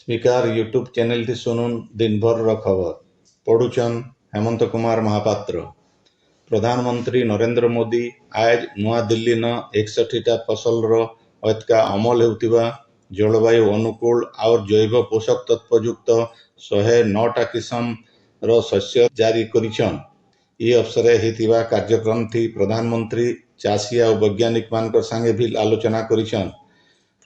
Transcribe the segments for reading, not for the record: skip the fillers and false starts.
Speaker YouTube channel T सुनुन दिन भर खबर पढ़ुचन हेमंत कुमार महापात्र। प्रधानमंत्री नरेंद्र मोदी आज नुआ दिल्ली न 61टा फसल अतका अमल होउतिबा जलवायु अनुकूल और जैव पोषक तत्व युक्त 109टा किस्म रो शस्य जारी करिछन। ई अवसर हेतिबा कार्यक्रम थी प्रधानमंत्री चाषी और वैज्ञानिक मान संगे भी आलोचना करिछन।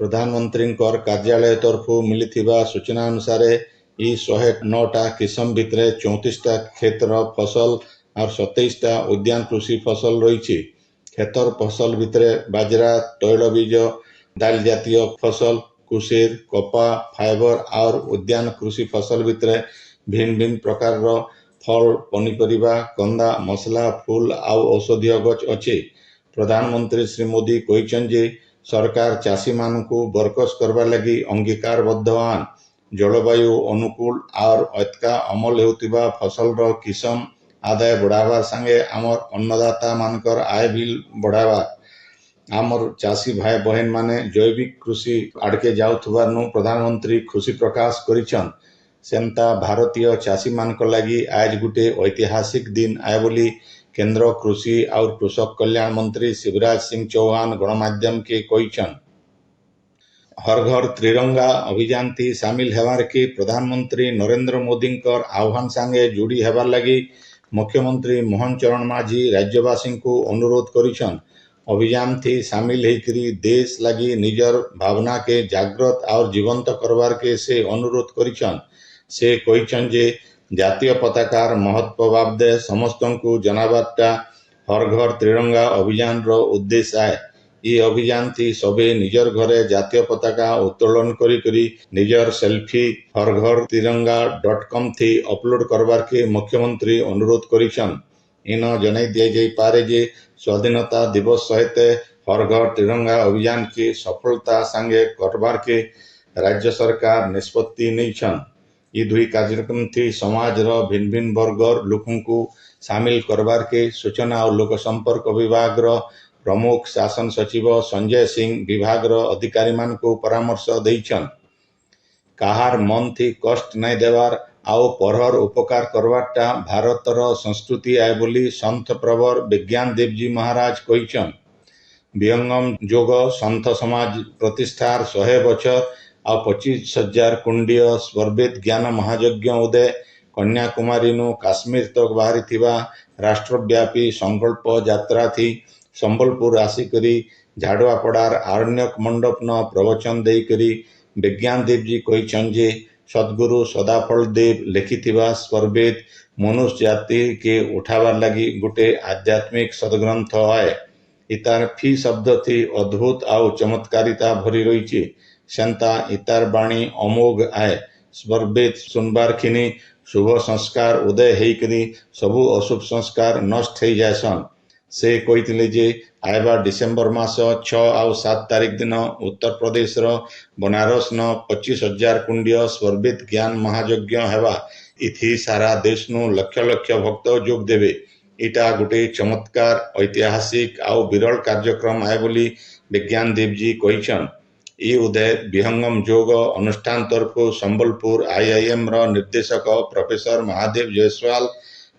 प्रधानमंत्री कार्यालय तरफ मिलिथिबा सूचना अनुसार ई 109टा किस्म भितर 34टा क्षेत्र फसल और 27टा उद्यान कृषि फसल रही। क्षेत्र फसल भितर बाजरा, तैलबीज, दाल जातीय फसल, कुशीर, कपा, फाइबर और उद्यान कृषि फसल भितर भिन्न भिन्न प्रकार फल, पनीपरिबा, कंदा, मसला, फूल और औषधीय गछ अच्छे। प्रधानमंत्री श्री मोदी कहिछन सरकार चाषी मानू बरकस करवा लगी अंगीकारबद्ध आन जलवायु अनुकूल और अतका अमल होतिबा फसल रो किस्म आदाय बढ़ावा संगे आमर अन्नदाता मानकर आय भी बढ़ावा। आमर चाषी भाई बहन माने जैविक कृषि आड़के जाउथबारनु प्रधानमंत्री खुशी प्रकाश करिछन। सेमता भारतीय चाषी मानक लगी आज गुटे ऐतिहासिक दिन आय बोली केंद्र कृषि और कृषक कल्याण मंत्री शिवराज सिंह चौहान गणमाध्यम के कहिछन। हर घर त्रिरंगा अभियान थी शामिल हेबार के प्रधानमंत्री नरेंद्र मोदी आह्वान संगे जोड़ी हेबार लगी मुख्यमंत्री मोहन चरण माझी राज्यवासी को अनुरोध करिछन। अभियान थी शामिल होकरी देश लगी निजर भावना के जागृत और जीवंत करवार के से अनुरोध करिछन। से कहिछन जे जातीय पताकार महत्व बाबदे समस्त को जनाबाटा हर घर त्रिरंगा अभियान रो उद्देश्य आए। ये अभियान थी सबे निजर घरे जातीय पताका उत्तोलन करी निजर सेल्फी हर घर तिरंगा.com थी अपलोड करवार के मुख्यमंत्री अनुरोध करिछन। इन जनाई दिया जाई पारे जे स्वाधीनता दिवस सहित हर घर तिरंगा अभियान के सफलता संगे करवार के राज्य सरकार निष्पत्ति नहींछन। ये दुई कार्यक्रम थी समाज रो भिन्न भिन्न वर्गर लोकों को शामिल करवार के सूचना और लोक संपर्क विभाग रो प्रमुख शासन सचिव संजय सिंह विभाग रो अधिकारी मान को परामर्श देइछन। काहार मन थी कष्ट नहीं देवार आओ परहर उपकार करवाटा भारत रो संस्कृति आय बोली संत प्रवर विज्ञान देव जी महाराज कहिछन। विहंगम जोग संत समाज प्रतिष्ठार 100 बछर और 25,000 कुंडीय स्वर्वेद ज्ञान महायज्ञ उदय कन्याकुमारी नु काश्मीर तक बाहरी थिबा राष्ट्रव्यापी संकल्प यात्रा थी संबलपुर आसिकरी झाड़ुआपड़ार आरण्यक मंडप न प्रवचन देकरी विज्ञान देव जी कहिछन जे सद्गुरु सदाफल देव लिखिथिबा स्वर्वेद मनुष्य जाति के उठावार लगी गोटे आध्यात्मिक सदग्रंथ है। इतार फी शब्द थी अद्भुत और चमत्कारिता भरी रही सेंता इतार बाणी अमोघ आए। स्वर्वेद सुनबार खिनी शुभ संस्कार उदय होकरी सबु अशुभ संस्कार नष्ट हो जाएसन। से कही जे आयबा डिसेम्बर मास 6 और 7 तारीख दिन उत्तर प्रदेश रो बनारस न 25,000 कुंडीय स्वर्वेद ज्ञान महायज्ञ हेबा। इथि सारा देश नु लक्ष लक्ष भक्त जोग देवे। इटा गोटे चमत्कार ऐतिहासिक और विरल कार्यक्रम आए बोली विज्ञान देव जी कहिछन। ई उदय विहंगम जोग अनुष्ठान तरफ संबलपुर IIM रो निर्देशक प्रोफेसर महादेव जयसवाल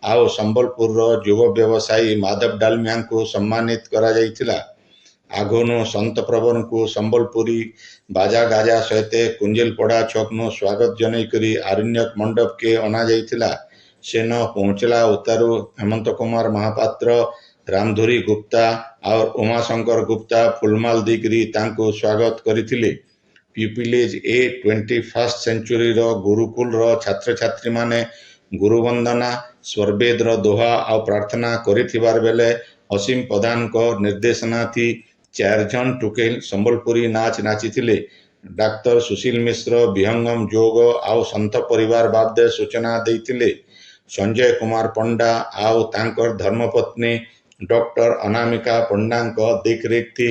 और संबलपुर रो युव व्यवसायी माधव डालमिया को सम्मानित करा जाइथिला। आगोनो संत प्रवर को संबलपुरी बाजा गाजा सहित कुंजिलपड़ा छक नो स्वागत जनई करी आरण्यक मंडप के अना जाइथिला। सेन पहुंचला उतारू हेमंत कुमार महापात्र, रामधुरी गुप्ता और उमाशंकर गुप्ता फुलमाल दिगरी तांको स्वागत करिथिले। पिपिलेज ए 21st सेंचुरी रो गुरुकुल रो छात्र छात्री माने गुरु वंदना स्वर्वेद रो दोहा और प्रार्थना करिथिबार बेले असीम प्रधान को निर्देशना थी 4 जन टुकेल संबलपुरी नाच नाचिथिले। डाक्टर सुशील मिश्र विहंगम जोग और संत परिवार बाबदे सूचना देइथिले। संजय कुमार पंडा और तांकर धर्मपत्नी डॉक्टर अनामिका पंडा देखरेख थी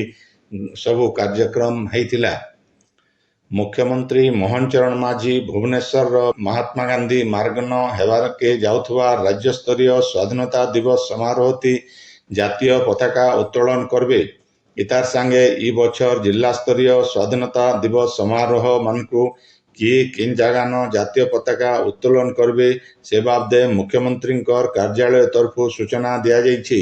सबु कार्यक्रम होइथिला। मुख्यमंत्री मोहन चरण माझी भुवनेश्वर महात्मा गांधी मार्ग न हेबार के जाउथबा राज्य स्तरीय स्वाधीनता दिवस समारोह थी जातीय पताका उत्तोलन करबे। इतार संगे ई बछर जिला स्तरीय स्वाधीनता दिवस समारोह मान को କିଏ କେନ୍ ଜାଗାନ ଜାତୀୟ ପତାକା ଉତ୍ତୋଳନ କରିବେ ସେ ବାବଦେ ମୁଖ୍ୟମନ୍ତ୍ରୀଙ୍କର କାର୍ଯ୍ୟାଳୟ ତରଫରୁ ସୂଚନା ଦିଆଯାଇଛି।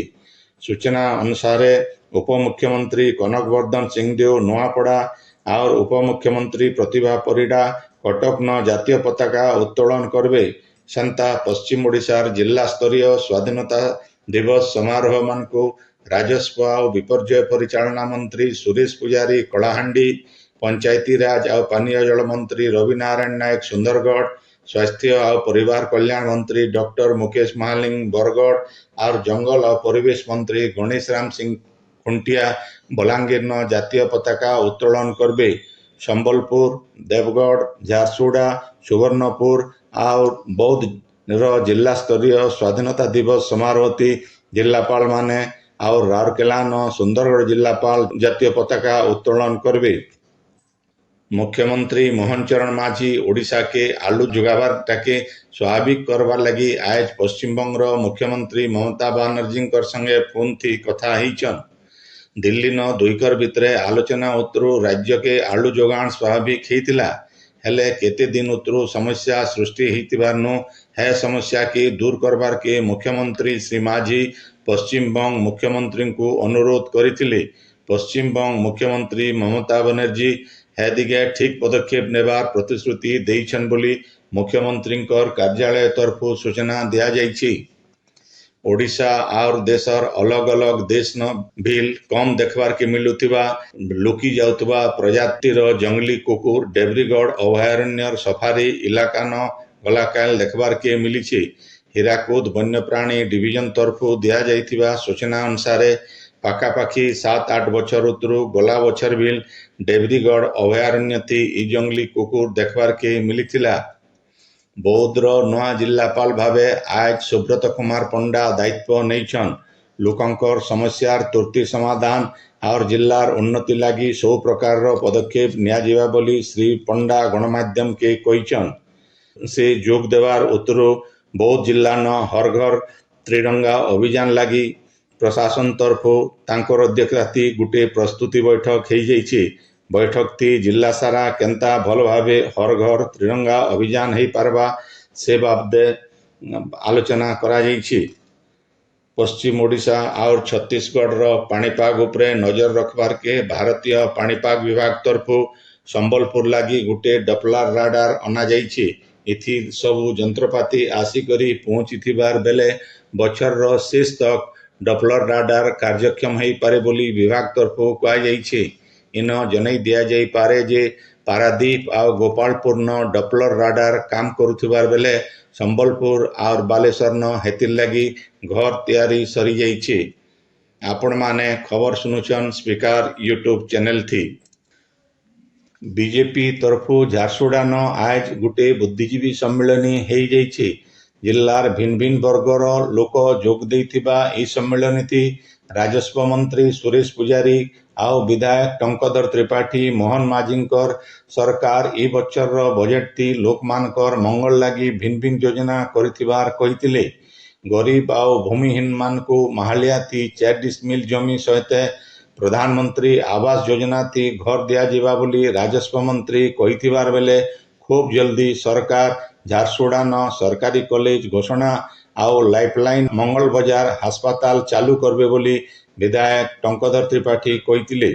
ସୂଚନା ଅନୁସାରେ ଉପମୁଖ୍ୟମନ୍ତ୍ରୀ କନକ ବର୍ଦ୍ଧନ ସିଂହଦେଓ ନୂଆପଡ଼ା और उपमुख्यमंत्री प्रतिभा परिडा कटकन जातीय पताका उत्तोलन करबे। सेंता पश्चिम ओडिशार जिला स्तरीय स्वाधीनता दिवस समारोह मान को राजस्व और विपर्यय परिचालना मंत्री सुरेश पुजारी कलाहांडी, पंचायती राज और पानीय जल मंत्री रविनारायण नायक सुंदरगढ़, स्वास्थ्य और परिवार कल्याण मंत्री डॉक्टर मुकेश महालिंग बरगढ़ और जंगल और परिवेश मंत्री गणेश राम सिंह खुंटिया बलांगीर न जातीय पताका उत्तोलन करबे। संबलपुर, देवगढ़, झारसुगुड़ा, सुवर्णपुर और बौद्ध जिला स्तरीय स्वाधीनता दिवस समारोह थी जिलापाल माने और राउरकेला न सुंदरगढ़ जिलापाल जातीय पताका उत्तोलन करबे। मुख्यमंत्री मोहन चरण माझी ओडिशा के आलू जुगाबार टाके स्वाभाविक करवार लगी आज पश्चिम बंग मुख्यमंत्री ममता बनर्जी संगे फोन थी कथा हिचन। दिल्ली न दुईकर भितरे आलोचना उतरू राज्य के आलू जोगाण स्वाभाविक होता हेले केते दिन उतरू समस्या सृष्टि होतिबारनु है समस्या के दूर करबार के मुख्यमंत्री श्री माझी पश्चिम बंग मुख्यमंत्री को अनुरोध करथिले। पश्चिम बंग मुख्यमंत्री ममता बनर्जी है दिगे ठीक पदक्षेप नेबार प्रतिश्रुति देइछन बोली मुख्यमंत्री कार्यालय तरफ सूचना दिया जाइछि। ओडिशा और देशर अलग अलग देश न भील कम देखबार के मिलुथिबा लुकी जाउथबा प्रजातिर जंगली कुकुर डेब्रीगढ़ अभयारण्यर सफारी इलाका न गलाकाल देखबार के मिली। हीराकुद वन्यप्राणी डिविजन तरफ दिया जाइथिबा सूचना अनुसार पाखापाखि 7-8 बछर उतरू गला बछर भील डेब्रीगढ़ अभयारण्य थी इ जंगली कुकुर देखबार के मिलिथिला। बौद्धर नवा जिलापाल भावे आज सुब्रत कुमार पंडा दायित्व नहींछन। लोकंकर समस्यार तुर्ती समाधान और जिलार उन्नति लगी सब प्रकार पदक्षेप नियाजिबा बोली श्री पंडा गणमाध्यम के कहिछन। से जोग देवार उतरू बौद्ध जिला न हर घर त्रिरंगा अभियान लगी प्रशासन तरफ तांकर अध्यक्षता गुटे प्रस्तुति बैठक हो जाइछि। बैठक थी जिला सारा केंता भल भावे हर घर त्रिरंगा अभियान हो पारबा से बाबदे आलोचना करा जाइछि। पश्चिम ओडिशा और छत्तीसगढ़ पाणीपाग उपरे नजर रखबार के भारतीय पाणीपाग विभाग तरफ संबलपुर लगी गुटे डपलर राडार अना जाइछि। इथि सबु जंत्रपाति आसिकरी पहुंची बेले बछर शेष तक डपलर राडार कार्यक्षम हो पारे बोली विभाग तरफ कहुई। इन जन दिया जाई पारे जे पारादीप और गोपालपुर न डपलर राडार काम करुथिबार बेले संबलपुर और बालेश्वर न हेतिर लगी घर तैयारी सरी जाइछि। आपण माने खबर सुनुचन स्पीकर यूट्यूब चैनल थी। बीजेपी तरफु झारसुगुड़ा न आज गुटे बुद्धिजीवी सम्मेलनी हो जाइछि। जिलार भिन्न भिन्न वर्गर लोक जोग देइथिबा ई सम्मेलनी थी राजस्व मंत्री सुरेश पुजारी आउ विधायक टंकधर त्रिपाठी मोहन माझींकर सरकार ई बच्चर बजेट थी लोक मानकर मंगल लगी भिन्न भिन्न योजना करिथिबार कहिथिले। गरीब आउ भूमिहीन मान को महालिया थी 4 डिसमिल जमी सहित प्रधानमंत्री आवास योजना थी घर दिया जिबा बोली राजस्व मंत्री कहिथिबार बेले खूब जल्दी सरकार झारसुगुड़ा न सरकारी कॉलेज घोषणा आउ लाइफलाइन मंगल बाजार अस्पताल चालू करबे बोली विधायक टंकधर त्रिपाठी कहिथिले।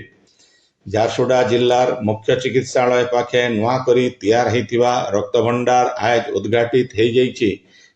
झारसुगुड़ा जिलार मुख्य चिकित्सालय पाखे नुआ करी तैयार होइथिबा रक्त भंडार आज उद्घाटित हो जाइछि।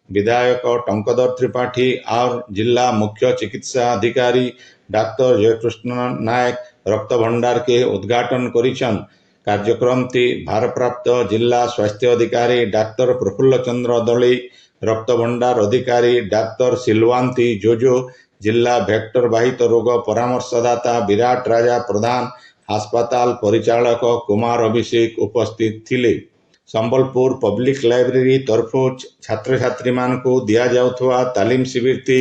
विधायक टंकधर त्रिपाठी और जिला मुख्य चिकित्सा अधिकारी डॉक्टर जयकृष्ण नायक रक्त भंडार के उद्घाटन करिछन। कार्यक्रम थी भारप्राप्त जिला स्वास्थ्य अधिकारी डॉक्टर प्रफुल्ल चंद्र दलई, रक्त भंडार अधिकारी डॉक्टर सिलवांती जोजो, जिला वेक्टर बाहित रोग परामर्शदाता विराट राजा प्रधान, अस्पताल परिचालक कुमार अभिषेक उपस्थित थिले। संबलपुर पब्लिक लाइब्रेरी तरफ छात्र छात्री मान को दिया जाउथवा तालीम शिविर थी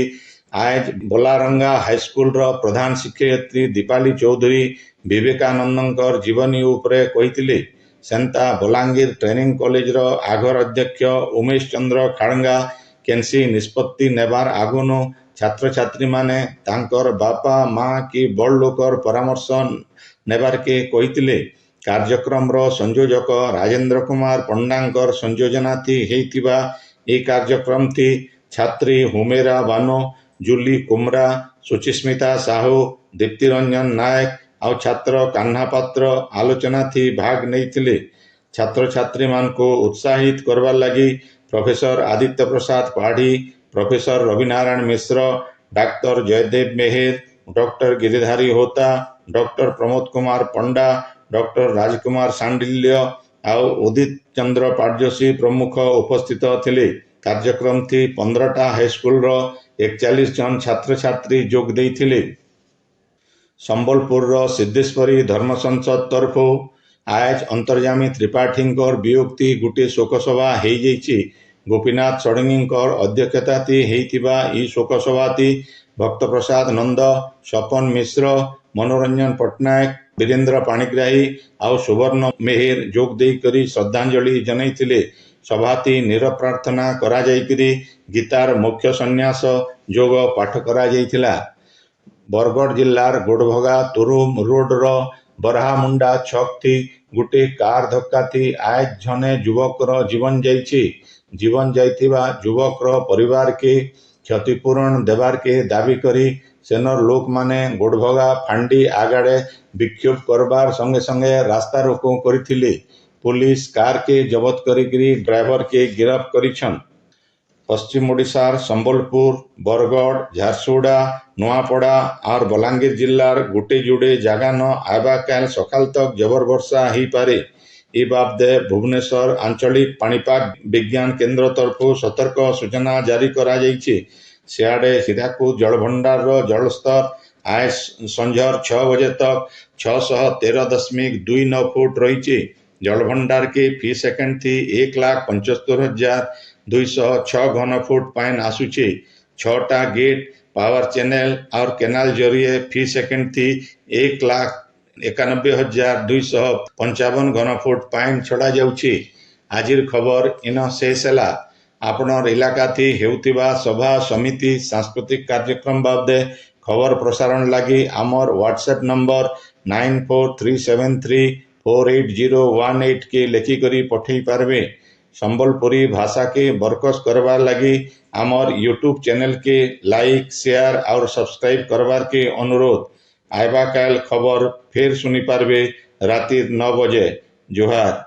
आज बोलारंगा हाईस्कूल प्रधान शिक्षयित्री दीपाली चौधरी विवेकानंदर जीवनी उपरे कहिथिले। सेंता बलांगीर ट्रेनिंग कॉलेज आगर अध्यक्ष उमेश चंद्र खाड़ंगा केनसी निष्पत्ति नेबार आगुनु छात्र छात्री माने तांकर बापा माँ की बड़ लोकर परामर्श नेबार के कहिथिले। କାର୍ଯ୍ୟକ୍ରମର ସଂଯୋଜକ ରାଜେନ୍ଦ୍ର କୁମାର ପଣ୍ଡାଙ୍କର ସଂଯୋଜନାଥି ହେଇଥିବା ଏହି କାର୍ଯ୍ୟକ୍ରମଟି ଛାତ୍ରୀ ହୁମେରା ବାନୋ, ଜୁଲି କୁମରା, ସୁଚିସ୍ମିତା ସାହୁ, ଦୀପ୍ତି ରଞ୍ଜନ ନାୟକ ଆଉ ଛାତ୍ର କାହ୍ନା ପାତ୍ର ଆଲୋଚନାଥି ଭାଗ ନେଇଥିଲେ। ଛାତ୍ରଛାତ୍ରୀମାନଙ୍କୁ ଉତ୍ସାହିତ କରବାର୍ ଲାଗି professor Aditya Prasad Padhi, professor Rabinarayan Mishra, doctor Jayadev Meher, doctor Giridhari Hota, doctor Pramod Kumar Panda, doctor Rajkumar Sandilya ଆଉ ଉଦିତ ଚନ୍ଦ୍ର ପାଟ୍ୟସୀ ପ୍ରମୁଖ ଉପସ୍ଥିତ ଥିଲେ। କାର୍ଯ୍ୟକ୍ରମଟି 15ଟା ହାଇସ୍କୁଲର 41 ଜଣ ଛାତ୍ରଛାତ୍ରୀ ଯୋଗ ଦେଇଥିଲେ। ସମ୍ବଲପୁରର ସିଦ୍ଧେଶ୍ୱରୀ ଧର୍ମ ସଂସଦ ତରଫରୁ ଆଜ ଅନ୍ତର୍ଯାମୀ ତ୍ରିପାଠୀଙ୍କର ବିୟୋକ୍ତି ଗୋଟିଏ ଶୋକସଭା ହେଇଯାଇଛି। ଗୋପୀନାଥ ଷଡ଼ଙ୍ଗୀଙ୍କର ଅଧ୍ୟକ୍ଷତାତି ହେଇଥିବା ଏହି ଶୋକସଭାଟି ଭକ୍ତପ୍ରସାଦ ନନ୍ଦ, ସପନ ମିଶ୍ର, ମନୋରଞ୍ଜନ ପଟ୍ଟନାୟକ, ବୀରେନ୍ଦ୍ର ପାଣିଗ୍ରାହୀ ଆଉ ସୁବର୍ଣ୍ଣ ମେହେର ଯୋଗ ଦେଇକରି ଶ୍ରଦ୍ଧାଞ୍ଜଳି ଜଣାଇଥିଲେ। ସଭାଟି ନୀରବ ପ୍ରାର୍ଥନା କରାଯାଇକରି ଗୀତାର ମୁଖ୍ୟ ସନ୍ନ୍ୟାସ ଯୋଗ ପାଠ କରାଯାଇଥିଲା। ବରଗଡ଼ ଜିଲ୍ଲାର ଗୋଡ଼ଭଗା ତୁରୁମ ରୋଡର ବରହାମୁଣ୍ଡା ଛକଠି ଗୋଟିଏ କାର ଧକ୍କାଠି ଆଜ ଜଣେ ଯୁବକର ଜୀବନ ଯାଇଛି। ଜୀବନ ଯାଇଥିବା ଯୁବକର ପରିବାରକେ କ୍ଷତିପୂରଣ ଦେବାରକେ ଦାବି କରି ସେନର ଲୋକମାନେ ଗୋଡ଼ଭଗା ଫାଣ୍ଡି ଆଗାଡ଼େ ବିକ୍ଷୋଭ କରବାର ସଙ୍ଗେ ସଙ୍ଗେ ରାସ୍ତା ରୋକ କରିଥିଲେ। ପୁଲିସ କାରକେ ଜବତ କରିକିରି ଡ୍ରାଇଭରକେ ଗିରଫ କରିଛନ୍। ପଶ୍ଚିମ ଓଡ଼ିଶାର ସମ୍ବଲପୁର, ବରଗଡ଼, ଝାରସୁଗୁଡ଼ା, ନୂଆପଡ଼ା और ବଲାଙ୍ଗୀର ଜିଲ୍ଲାର ଗୋटे ଯୋଡ଼େ ଜାଗାନ ଆଇବା କାଲ ସକାଳ ତକ ଜବର ବର୍ଷା ହେଇପାରେ। ଏ ବାବଦେ ଭୁବନେଶ୍ୱର ଆଞ୍ଚଳିକ ପାଣିପାଗ ବିଜ୍ଞାନ କେନ୍ଦ୍ର ତରଫରୁ ସତର୍କ ସୂଚନା ଜାରି କରାଯାଇଛି। ସିଆଡ଼େ ହୀରାକୁଦ ଜଳଭଣ୍ଡାରର ଜଳସ୍ତର ଆଜ ସଞ୍ଜର 6 ବଜେ ତକ 613.29 ଫୁଟ ରହିଛି। ଜଳଭଣ୍ଡାରକେ ଫି ସେକେଣ୍ଡଥି 1,75,206 ଘନ ଫୁଟ ପାଣି ଆସୁଛି। 6ଟା ଗେଟ୍, ପାୱାର ଚ୍ୟାନେଲ और କେନାଲ ଜରିଏ ଫି ସେକେଣ୍ଡଥି 1,91,255 ଘନ ଫୁଟ ପାଣି ଛଡ଼ା ଯାଉଛି। ଆଜିର ଖବର ଇନ ଶେଷ ହେଲା। ଆପଣର ଇଲାକାଥି ହେଉଥିବା ସଭା, ସମିତି, ସାଂସ୍କୃତିକ କାର୍ଯ୍ୟକ୍ରମ ବାବଦେ ଖବର ପ୍ରସାରଣ ଲାଗି ଆମର ହ୍ୱାଟ୍ସଆପ ନମ୍ବର 9437348018 କେ ଲେଖିକରି ପଠେଇ ପାରବେ। ସମ୍ବଲପୁରୀ ଭାଷାକେ ବରକସ करवार लगी आमर यूट्यूब चैनल के लाइक, शेयर और सब्सक्राइब करवार के अनुरोध। आइबा काल खबर फिर सुनी पारबे राति 9 बजे। जोहार।